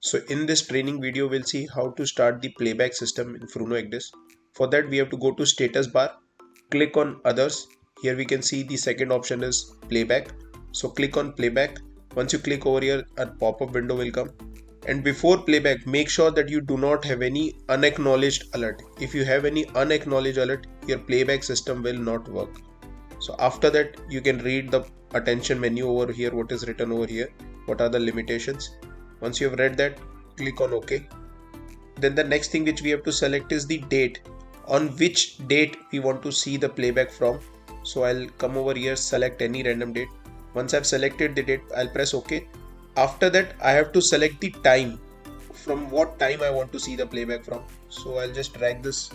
So in this training video, we'll see how to start the playback system in 𝐼𝐹. For that, we have to go to status bar, click on others. Here we can see the second option is playback. So click on playback. Once you click over here, a pop-up window will come. And before playback, make sure that you do not have any unacknowledged alert. If you have any unacknowledged alert, your playback system will not work. So after that, you can read the attention menu over here, what is written over here, what are the limitations. Once you have read that, click on OK. Then the next thing which we have to select is the date. On which date we want to see the playback from. So I'll come over here, select any random date. Once I've selected the date, I'll press OK. After that, I have to select the time. From what time I want to see the playback from. So I'll just drag this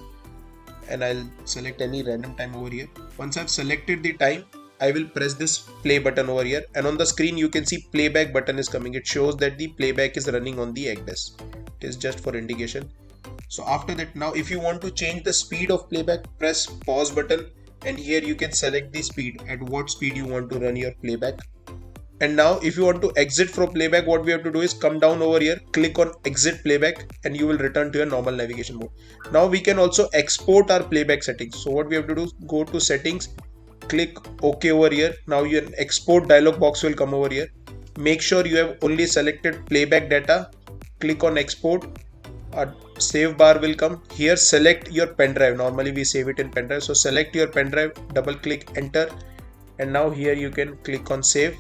and I'll select any random time over here. Once I've selected the time, I will press this play button over here, and on the screen you can see playback button is coming. It shows that the playback is running on the 𝐏𝐋𝐀𝐘𝐁𝐿. It is just for indication. So after that, now if you want to change the speed of playback, press pause button, and here you can select the speed, at what speed you want to run your playback. And now if you want to exit from playback, what we have to do is come down over here, click on exit playback, and you will return to your normal navigation mode. Now we can also export our playback settings. So what we have to do is go to settings, click OK over here. Now your export dialog box will come over here. Make sure you have only selected playback data. Click on export. A save bar will come. Here select your pen drive. Normally we save it in pen drive. So select your pen drive, double click enter. And now here you can click on save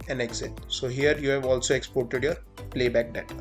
and exit. So here you have also exported your playback data.